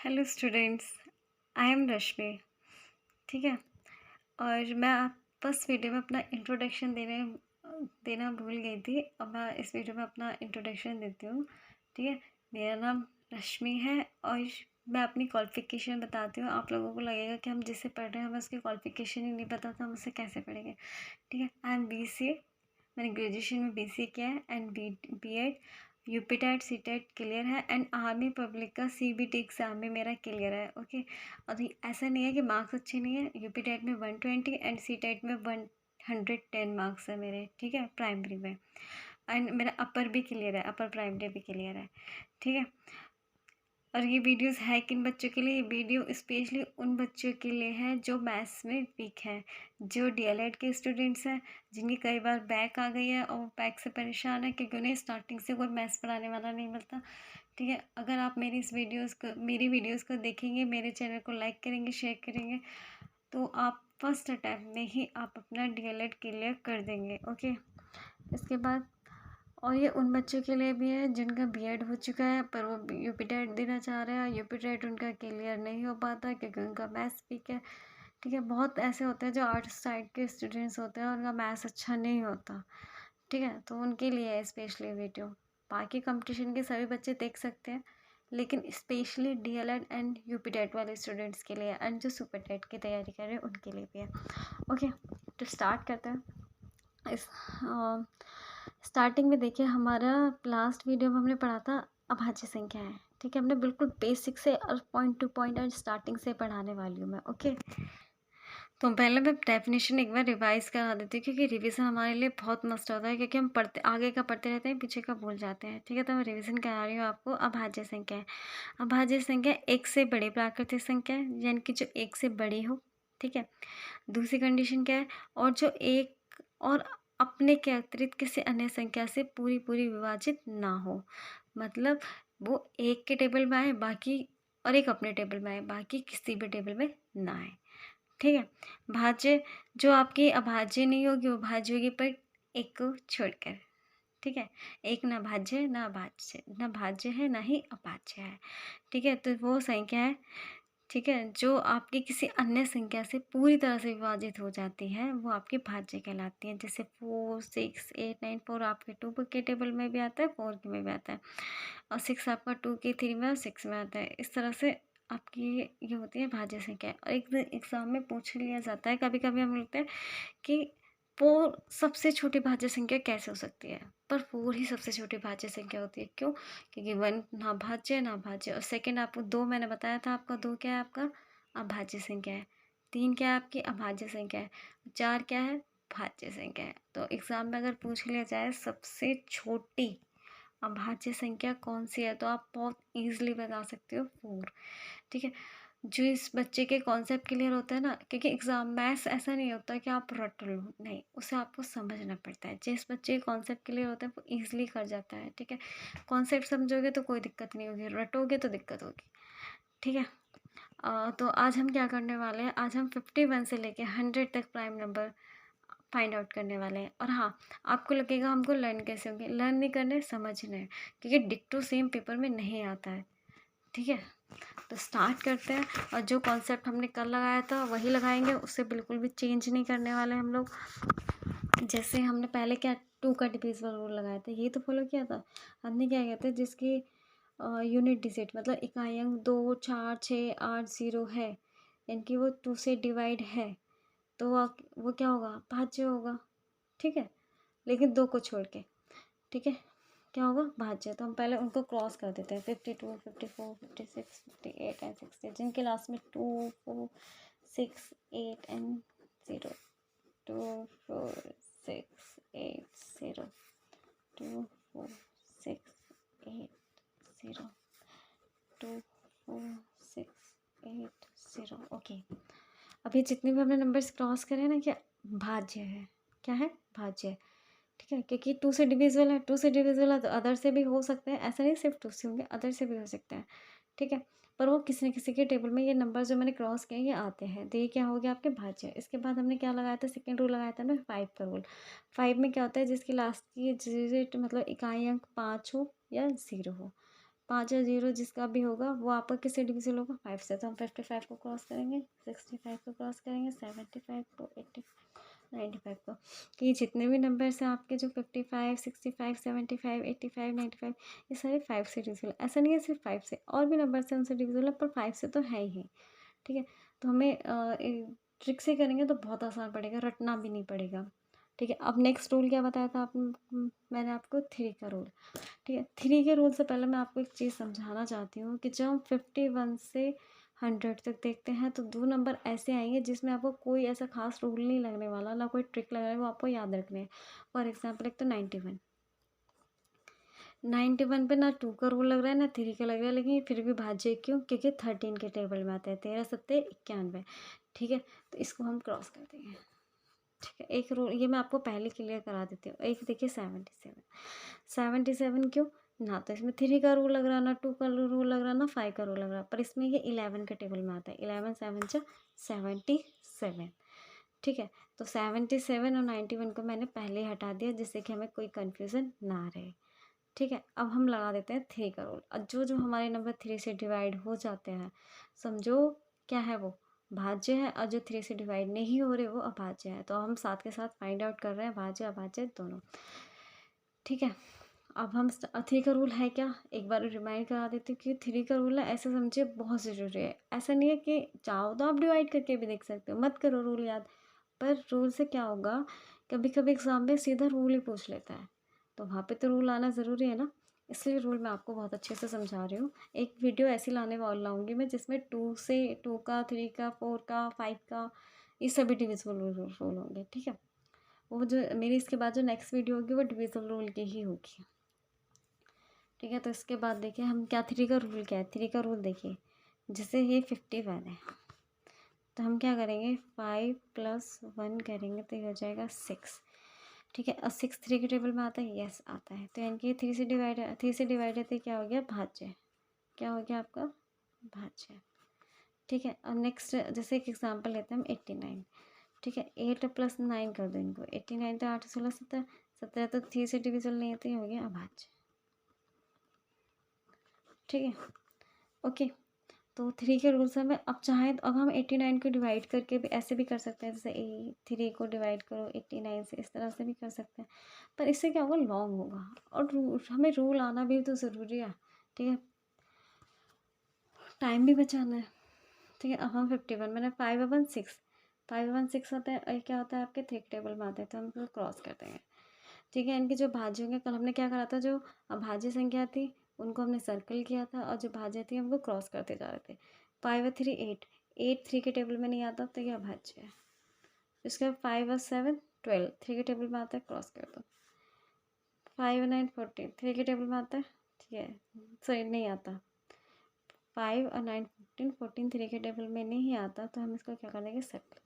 Hello students, I am रश्मि। ठीक है। और मैं आप फर्स्ट वीडियो में अपना इंट्रोडक्शन देना भूल गई थी। अब मैं इस वीडियो में अपना इंट्रोडक्शन देती हूँ। ठीक है। मेरा नाम रश्मि है और मैं अपनी क्वालिफ़िकेशन बताती हूँ। आप लोगों को लगेगा कि हम जिससे पढ़ रहे हैं हमें उसकी क्वालिफ़िकेशन ही नहीं पता तो हम उससे कैसे पढ़ेंगे। ठीक है। आई एम BCA, मैंने ग्रेजुएशन में BCA किया है and B.Ed UPTET CTET clear है एंड आर्मी पब्लिक का CBT एग्ज़ाम में मेरा क्लियर है। ओके। और ऐसा नहीं है कि मार्क्स अच्छे नहीं है। यूपीटेट में 120 एंड सीटेट में 110 मार्क्स है मेरे। ठीक है, प्राइमरी में। एंड मेरा अपर भी क्लियर है, अपर प्राइमरी भी क्लियर है। ठीक है। और ये वीडियोस है किन बच्चों के लिए? ये वीडियो स्पेशली उन बच्चों के लिए है जो मैथ्स में वीक हैं, जो DLED के स्टूडेंट्स हैं, जिनकी कई बार बैक आ गई है और वो बैक से परेशान है क्योंकि उन्हें स्टार्टिंग से कोई मैथ्स पढ़ाने वाला नहीं मिलता। ठीक है। अगर आप मेरी वीडियोस को देखेंगे, मेरे चैनल को लाइक करेंगे, शेयर करेंगे, तो आप फर्स्ट अटैम्प्ट में ही आप अपना DLED क्लियर कर देंगे। ओके। इसके बाद और ये उन बच्चों के लिए भी है जिनका B.Ed हो चुका है पर वो यूपीटेट देना चाह रहे हैं। यूपीटेट उनका क्लियर नहीं हो पाता क्योंकि उनका मैथ्स वीक है। ठीक है। बहुत ऐसे होते हैं जो आर्ट्स साइड के स्टूडेंट्स होते हैं और उनका मैथ्स अच्छा नहीं होता। ठीक है, तो उनके लिए है स्पेशली वीडियो। बाकी कंपटीशन के सभी बच्चे देख सकते हैं, लेकिन स्पेशली DLED एंड यूपीटेट वाले स्टूडेंट्स के लिए एंड जो सुपरटेट की तैयारी कर रहे हैं उनके लिए भी है। ओके, तो स्टार्ट करते हैं। इस स्टार्टिंग में देखिए, हमारा लास्ट वीडियो में हमने पढ़ा था अभाज्य संख्या है। ठीक है, हमने बिल्कुल बेसिक से और पॉइंट टू पॉइंट और स्टार्टिंग से पढ़ाने वाली हूँ मैं। ओके, तो पहले मैं डेफिनेशन एक बार रिवाइज करा देती हूँ क्योंकि रिवीजन हमारे लिए बहुत मस्त होता है क्योंकि हम पढ़ते आगे का पढ़ते रहते हैं, पीछे का भूल जाते हैं। ठीक है, तो मैं रिवीजन करा रही हूँ आपको। अभाज्य संख्या है। अभाज्य संख्या एक से बड़ी प्राकृतिक संख्या है, यानी कि जो एक से बड़ी हो। ठीक है। दूसरी कंडीशन क्या है? और जो एक और अपने के अतिरिक्त किसी अन्य संख्या से पूरी पूरी विभाजित ना हो। मतलब वो एक के टेबल में आए बाकी, और एक अपने टेबल में आए बाकी किसी भी टेबल में ना आए। ठीक है। भाज्य जो आपकी अभाज्य नहीं होगी वो भाज्य होगी, पर एक को छोड़कर। ठीक है। एक ना भाज्य है ना अभाज्य, ना भाज्य है ना ही अभाज्य है। ठीक है, तो वो संख्या है, ठीक है, जो आपकी किसी अन्य संख्या से पूरी तरह से विभाजित हो जाती है वो आपकी भाज्य कहलाती है। जैसे 4, 6, 8, 9, 4 आपके 2 के टेबल में भी आता है, 4 के में भी आता है, और 6 आपका 2 के 3 में और 6 में आता है। इस तरह से आपकी ये होती है भाज्य संख्या। और एक एग्जाम में पूछ लिया जाता है, कभी कभी हम लगता है कि 4 सबसे छोटी भाज्य संख्या कैसे हो सकती है, पर 4 ही सबसे छोटी भाज्य संख्या होती है। क्यों? क्योंकि 1 ना भाज्य ना भाज्य, और सेकंड आपको 2 मैंने बताया था, आपका 2 क्या है? आपका अभाज्य संख्या है। 3 क्या है? आपकी अभाज्य संख्या है। 4 क्या है? भाज्य संख्या है। तो एग्जाम में अगर पूछ लिया जाए सबसे छोटी अभाज्य संख्या कौन सी है, तो आप बहुत ईजिली बता सकते हो 4। ठीक है। जो इस बच्चे के कॉन्सेप्ट क्लियर होता है ना, क्योंकि एग्जाम मैथ्स ऐसा नहीं होता कि आप रट लो, नहीं, उसे आपको समझना पड़ता है। जिस बच्चे के कॉन्सेप्ट क्लियर होता है वो ईजिली कर जाता है। ठीक है, कॉन्सेप्ट समझोगे तो कोई दिक्कत नहीं होगी, रटोगे तो दिक्कत होगी। ठीक है। तो आज हम क्या करने वाले हैं? आज हम 51 से लेके 100 तक प्राइम नंबर फाइंड आउट करने वाले हैं। और हाँ, आपको लगेगा हमको लर्न कैसे होंगे, लर्न नहीं करने, समझने हैं, क्योंकि डिक्टो सेम पेपर में नहीं आता है। ठीक है, तो स्टार्ट करते हैं। और जो कॉन्सेप्ट हमने कल लगाया था वही लगाएंगे, उससे बिल्कुल भी चेंज नहीं करने वाले हम लोग। जैसे हमने पहले क्या 2 का डिविजिबल रूल लगाया था, ये तो फॉलो किया था। हमने क्या कहते हैं, जिसकी यूनिट डिजिट मतलब इकाई अंक 2, 4, 6, 8, 0 है, यानी कि वो 2 से डिवाइड है, तो वो क्या होगा? भाज्य होगा। ठीक है, लेकिन 2 को छोड़ के। ठीक है, क्या होगा? भाज्य। तो हम पहले उनको क्रॉस कर देते हैं। 52, 54, 56, 58 एंड 60, जिनके लास्ट में 2, 4, 6, 8 एंड 0, 2, 4, 6, 8, 0, 2, 4, 6, 8, 0, 2, 4, 6, 8, 0। ओके, अभी जितने भी हमने नंबर्स क्रॉस करे हैं ना, क्या भाज्य है? क्या है? भाज्य है। ठीक है, क्योंकि 2 से डिविजिबल है, 2 से डिविजिबल है तो अदर से भी हो सकते हैं, ऐसा नहीं सिर्फ 2 से होंगे, अदर से भी हो सकते हैं। ठीक है, पर वो किसी न किसी के टेबल में ये नंबर जो मैंने क्रॉस किए ये आते हैं, तो ये क्या हो गया? आपके भाज्य। इसके बाद हमने क्या लगाया था? सेकेंड रूल लगाया था ना, 5 का रूल। 5 में क्या होता है? जिसकी लास्ट की डिजिट मतलब इकाई अंक 5 हो या 0 हो। 5 या 0 जिसका भी होगा वो आपका किससे डिविजिबल होगा, 5 से। तो हम 55 को क्रॉस करेंगे, 65 को क्रॉस करेंगे, 75 को, 80, 95 को, कि जितने भी नंबर्स हैं आपके जो 55, 65, 75, 85, 95, ये सारे 5 से डिविजिबल। ऐसा नहीं है सिर्फ 5 से, और भी नंबर से उनसे डिविजिबल है, पर 5 से तो है ही। ठीक है, तो हमें ट्रिक से करेंगे तो बहुत आसान पड़ेगा, रटना भी नहीं पड़ेगा। ठीक है, अब नेक्स्ट रूल क्या बताया था मैंने आपको, 3 का रूल। ठीक है, 3 के रूल से पहले मैं आपको एक चीज़ समझाना चाहती हूँ कि जब हम 51 से 100 तक देखते हैं तो 2 नंबर ऐसे आएंगे जिसमें आपको कोई ऐसा खास रूल नहीं लगने वाला, ना कोई ट्रिक लगने वाला, वो आपको याद रखने हैं। फॉर एग्जाम्पल एक तो 91, 91 पे ना 2 का रूल लग रहा है ना 3 का लग रहा है, लेकिन ये फिर भी भाज्य क्यों, क्योंकि 13 के टेबल में आता है, 13 सत्ते 91। ठीक है, तो इसको हम क्रॉस कर देंगे। ठीक है, एक रूल ये मैं आपको पहले क्लियर करा देती हूँ। एक देखिए 77, 77 क्यों, ना तो इसमें 3 का रूल लग रहा, ना 2 का रूल लग रहा, ना 5 का रूल लग रहा, पर इसमें ये 11 के टेबल में आता है। 11 7 जा 77। ठीक है, तो 77 और 91 को मैंने पहले ही हटा दिया जिससे कि हमें कोई कन्फ्यूज़न ना रहे। ठीक है, अब हम लगा देते हैं 3 का रूल। अब जो जो हमारे नंबर 3 से डिवाइड हो जाते हैं, समझो क्या है वो भाज्य है, और जो 3 से डिवाइड नहीं हो रहे वो अभाज्य है। तो हम साथ के साथ फाइंड आउट कर रहे हैं भाज्य अभाज्य दोनों। ठीक है, अब हम 3 का रूल है क्या, एक बार रिमाइंड करा देती हूँ कि 3 का रूल है, ऐसे समझिए बहुत ज़रूरी है। ऐसा नहीं है कि चाहो तो आप डिवाइड करके भी देख सकते हो, मत करो रूल याद, पर रूल से क्या होगा, कभी कभी एग्जाम में सीधा रूल ही पूछ लेता है, तो वहाँ पे तो रूल आना ज़रूरी है ना, इसलिए रूल मैं आपको बहुत अच्छे से समझा रही हूँ। एक वीडियो ऐसी लाऊंगी मैं जिसमें 2 का 3 का 4 का 5 का ये सभी डिविजिबल रूल होंगे। ठीक है, वो जो मेरी इसके बाद जो नेक्स्ट वीडियो होगी वो डिविजिबल रूल की ही होगी। ठीक है, तो इसके बाद देखिए हम क्या 3 का रूल क्या है। 3 का रूल देखिए, जैसे ये 51 है तो हम क्या करेंगे 5 + 1 करेंगे तो ये हो जाएगा 6। ठीक है, और 6 3 के टेबल में आता है, यस आता है, तो यानी कि 3 से डिवाइड है तो क्या हो गया भाज्य, क्या हो गया आपका भाज्य। ठीक है, और नेक्स्ट जैसे एक एग्जांपल लेते हैं हम 89। ठीक है, 8 + 9 कर दो इनको, 89 तो 8 16 17, 17 तो 3 से डिविजल नहीं होती, हो गया अभाज्य। ठीक है, ओके, तो 3 के रूल से हमें अब चाहें तो अब हम 89 को डिवाइड करके भी ऐसे भी कर सकते हैं, जैसे 3 को डिवाइड करो 89 से, इस तरह से भी कर सकते हैं, पर इससे क्या होगा लॉन्ग होगा, और हमें रूल आना भी तो ज़रूरी है। ठीक है, टाइम भी बचाना है। ठीक है, अब हम 51 मैंने 5 + 1 6, 5 + 1 6 होता है, और क्या होता है आपके 3 टेबल में आता है, तो हम इसको क्रॉस कर देंगे। ठीक है, इनके जो भाज्य होंगे, कल हमने क्या करा था, जो अभाज्य संख्या थी उनको हमने सर्कल किया था, और जो भाज्य थी हमको क्रॉस करते जा रहे थे। 5 + 3 8, 8 3 के टेबल में नहीं आता तो ये अभाज्य है। इसके बाद 5 + 7 12, 3 के टेबल में आता है, क्रॉस कर दो। 5 + 9 14, 3 के टेबल में आता है, ठीक है, सॉरी नहीं आता। 5 और 9 14, 14 3 के टेबल में नहीं आता, तो हम इसको क्या कर देंगे सर्कल।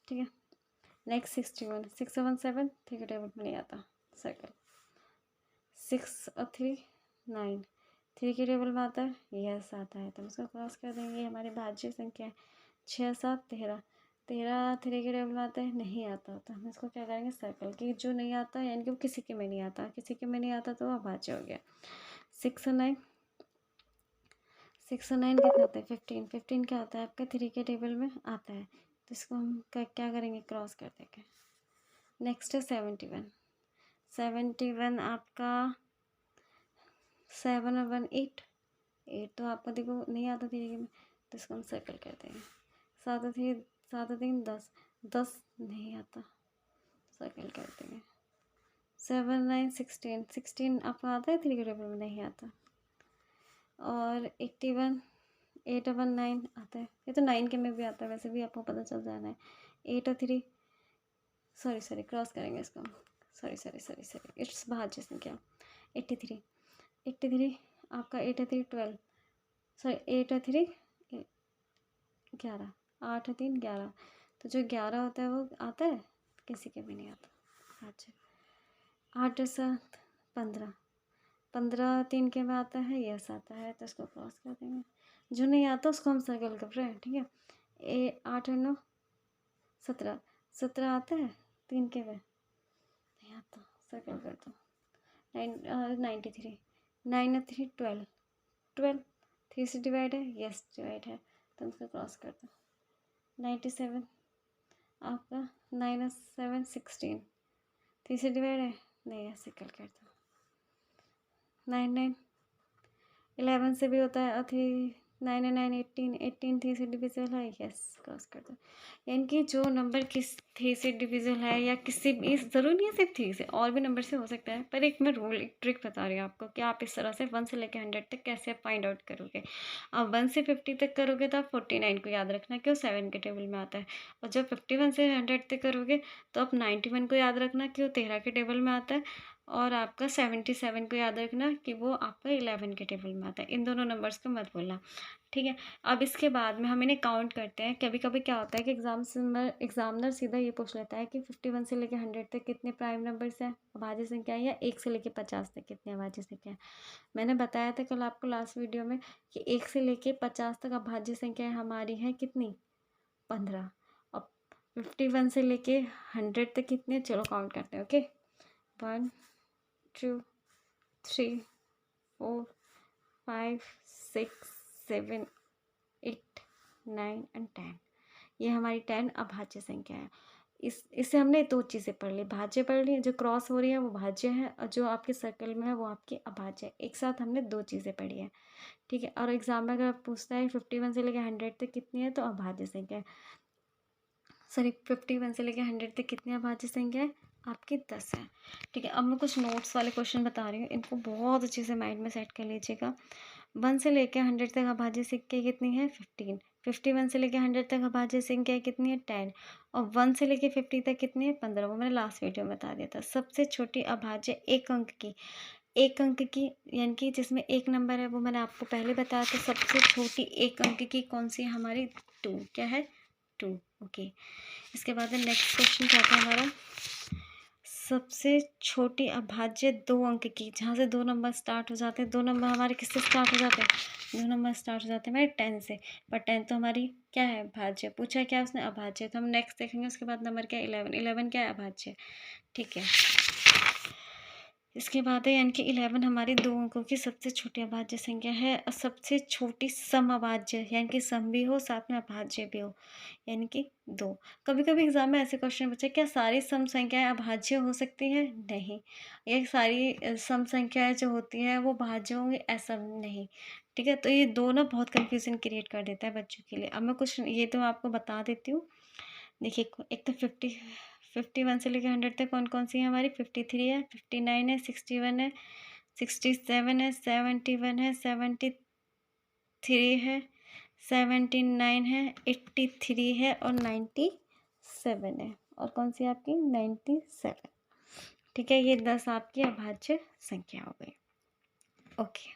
ठीक है, नेक्स्ट 61, 6 + 1 7, 3 के टेबल में नहीं आता, सर्कल। 6 और 3 9, 3 के टेबल में आता है, यस आता है, तो हम इसको क्रॉस कर देंगे, हमारी भाज्य संख्या है। 6 7 13, 13 3 के टेबल में आता है, नहीं आता, तो हम इसको क्या करेंगे सर्कल, कि जो नहीं आता यानी कि वो किसी के में नहीं आता, किसी के में नहीं आता तो अभाज्य हो गया। 6 और 9, 6 और 9 कितना होता है 15, 15 क्या होता है आपका 3 के टेबल में आता है, तो इसको हम क्या करेंगे क्रॉस कर देंगे। नेक्स्ट है 71, 71 आपका 7 और 1 8, 8 तो आपका देखो नहीं आता 3 के में, तो इसको हम सर्कल कर देंगे। 7 और 3 10, 10 नहीं आता, सर्कल कर देंगे। 7 9 16, 16 आपका आता है 3 के टेबल में, नहीं आता। और 81 8 और 1 9 आता है, ये तो 9 के में भी आता है, वैसे भी आपको पता चल जाना है। 8 और 3 सॉरी क्रॉस करेंगे इसको, सॉरी इट्स भाज्य संख्या। 83, 83 आपका 8 और 3 12, सॉरी 8 और 3 11, 8 और 3 11, तो जो 11 होता है वो आता है, किसी के भी नहीं आता। अच्छा, 8 और 7 15, 15 3 के में आता है, यस आता है, तो इसको क्रॉस कर देंगे। जो नहीं आता उसको हम सर्कल कर रहे हैं। ठीक है, 8 और 9 17, 17 आता है 3 के में, नहीं आता, सर्कल कर दो। 93, 9 और 3 12, 12 3 से डिवाइड है, यस डिवाइड है, तो इसको क्रॉस कर दो। 97 आपका 9 और 7 16, 3 से डिवाइड है, नहीं ऐसे कल कर दो। 9 9 11 से भी होता है, और 3 9 और 9 18, 18 3 से डिविजिबल है, यस क्रॉस कर दो। यानी कि जो नंबर किस 3 से डिविजिबल है या किसी भी, ज़रूरी नहीं है सिर्फ 3 से, और भी नंबर से हो सकता है, पर एक मैं रूल एक ट्रिक बता रही हूँ आपको कि आप इस तरह से 1 से लेकर 100 तक कैसे फाइंड आउट करोगे। आप 1 से 50 तक करोगे तो आप 49 को याद रखना कि वो 7 के टेबल में आता है, और जब 51 से 100 तक करोगे तो आप 91 को याद रखना कि वो 13 के टेबल में आता है, और आपका 77 को याद रखना कि वो आपका 11 के टेबल में आता है। इन दोनों नंबर्स को मत भूलना, ठीक है। अब इसके बाद में हम इन्हें काउंट करते हैं। कभी कभी क्या होता है कि एग्जामिनर सीधा ये पूछ लेता है कि 51 से लेकर 100 तक कितने प्राइम नंबर्स हैं, अभाज्य संख्या है, या 1 से लेकर 50 तक कितने अभाज्य संख्या है। मैंने बताया था कल आपको लास्ट वीडियो में कि 1 से लेकर 50 तक अभाज्य संख्या हमारी है कितनी, 15। अब 51 से लेके 100 तक कितने, चलो काउंट करते हैं। Okay, 1 2 3 4 5 6 7 8 9 and 10। ये हमारी 10 अभाज्य संख्या है। इससे हमने दो चीज़ें पढ़ ली, भाज्य पढ़ ली, जो क्रॉस हो रही है वो भाज्य है, और जो आपके सर्कल में है वो आपकी अभाज्य है। एक साथ हमने दो चीज़ें पढ़ी है, ठीक है। और एग्जाम में अगर पूछता है 51 से लेकर 100 तक कितनी है, तो अभाज्य संख्या है। सॉरी, 51 से लेकर 100 तक कितनी अभाज्य संख्या है, आपकी 10 है, ठीक है। अब मैं कुछ नोट्स वाले क्वेश्चन बता रही हूँ, इनको बहुत अच्छे से माइंड में सेट कर लीजिएगा। 1 से लेकर 100 तक अभाज्य संख्या कितनी है, 15। 51 से लेकर 100 तक अभाज्य संख्या कितनी है, 10। और 1 से लेकर 50 तक कितनी है, 15। वो मैंने लास्ट वीडियो में बता दिया था। सबसे छोटी अभाज्य एक अंक की, यानी कि जिसमें एक नंबर है, वो मैंने आपको पहले बताया था। सबसे छोटी एक अंक की कौन सी है हमारी, 2। क्या है, 2। ओके, इसके बाद नेक्स्ट क्वेश्चन क्या था हमारा, सबसे छोटी अभाज्य 2 अंक की, जहाँ से 2 नंबर स्टार्ट हो जाते हैं। 2 नंबर हमारे किससे स्टार्ट हो जाते हैं, 2 नंबर स्टार्ट हो जाते हैं हमारे 10 से, पर 10 तो हमारी क्या है, भाज्य। पूछा क्या उसने, अभाज्य, तो हम नेक्स्ट देखेंगे। उसके बाद नंबर क्या है, 11। 11 क्या है, अभाज्य, ठीक है। इसके बाद है यानी कि 11 हमारी 2 अंकों की सबसे छोटी अभाज्य संख्या है, और सबसे छोटी सम अभाज्य, यानी कि सम भी हो साथ में अभाज्य भी हो, यानी कि 2। कभी कभी एग्जाम में ऐसे क्वेश्चन पूछे, क्या सारी सम संख्याएं अभाज्य हो सकती हैं, नहीं। ये सारी सम संख्याएं जो होती हैं वो भाज्य होंगी, ऐसा नहीं, ठीक है। तो ये दो ना बहुत कन्फ्यूजन क्रिएट कर देता है बच्चों के लिए। अब मैं कुछ ये तो आपको बता देती हूँ। देखिए, एक तो 51 से लेकर 100 तक कौन कौन सी है हमारी, 53 है, 59 है, 61 है, 67 है, 71 है, 73 है, 79 है, 83 है, और 97 है। और कौन सी आपकी, 97, ठीक है। ये 10 आपकी अभाज्य संख्या हो गई। ओके,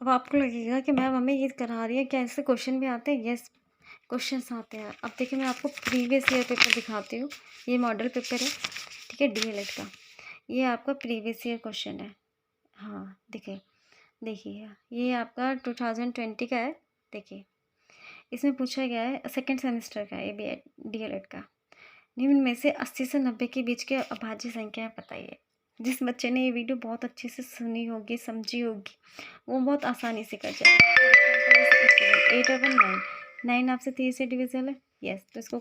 अब आपको लगेगा कि मैम हमें ये करा रही है, क्या ऐसे क्वेश्चन भी आते हैं, यस क्वेश्चंस आते हैं। अब देखिए, मैं आपको प्रीवियस ईयर पेपर दिखाती हूँ। ये मॉडल पेपर है, ठीक है, डीएलएड का। ये आपका प्रीवियस ईयर क्वेश्चन है, हाँ देखिए ये आपका 2020 का है। देखिए, इसमें पूछा गया है, सेकेंड सेमेस्टर का, ये भी डीएलएड का। निम्न में से 80 से 90 के बीच के अभाज्य संख्या बताइए। जिस बच्चे ने ये वीडियो बहुत अच्छे से सुनी होगी, समझी होगी, वो बहुत आसानी से कर जाएगा। 8 और 9, 9 आपसे 3 से डिविजल है, यस, तो इसको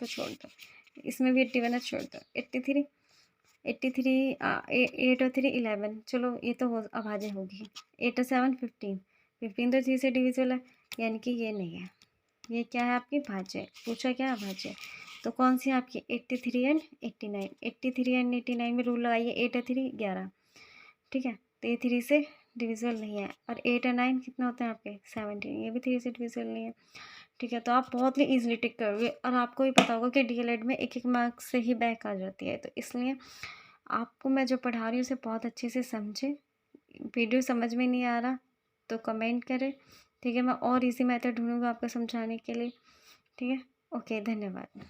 छोड़ दो। इसमें भी 81 है, छोड़ दो। 83 8 और 3 11, चलो ये तो अभाज्य होगी। 8 और 7 15, 15 तो 3 से डिविजल है, यानी कि ये नहीं है। ये क्या है, आपकी भाज्य। पूछा क्या, अभाज्य। तो कौन सी आपकी, 83 एंड 89। 83 एंड 89 में रूल लगाइए, 8 और 3 11, ठीक है। तो ये 3 से डिविजिबल नहीं है। और 8 और 9 कितने होते हैं आपके, 17, ये भी 3 से डिविजिबल नहीं है, ठीक है। तो आप बहुत ही ईजिली टिक करोगे, और आपको भी पता होगा कि डीएलएड में एक मार्क्स से ही बैक आ जाती है। तो इसलिए आपको मैं जो पढ़ा रही हूँ उसे बहुत अच्छे से समझे। वीडियो समझ में नहीं आ रहा तो कमेंट करें, ठीक है। मैं और इजी मेथड ढूंढूंगा आपको समझाने के लिए, ठीक है। ओके, धन्यवाद।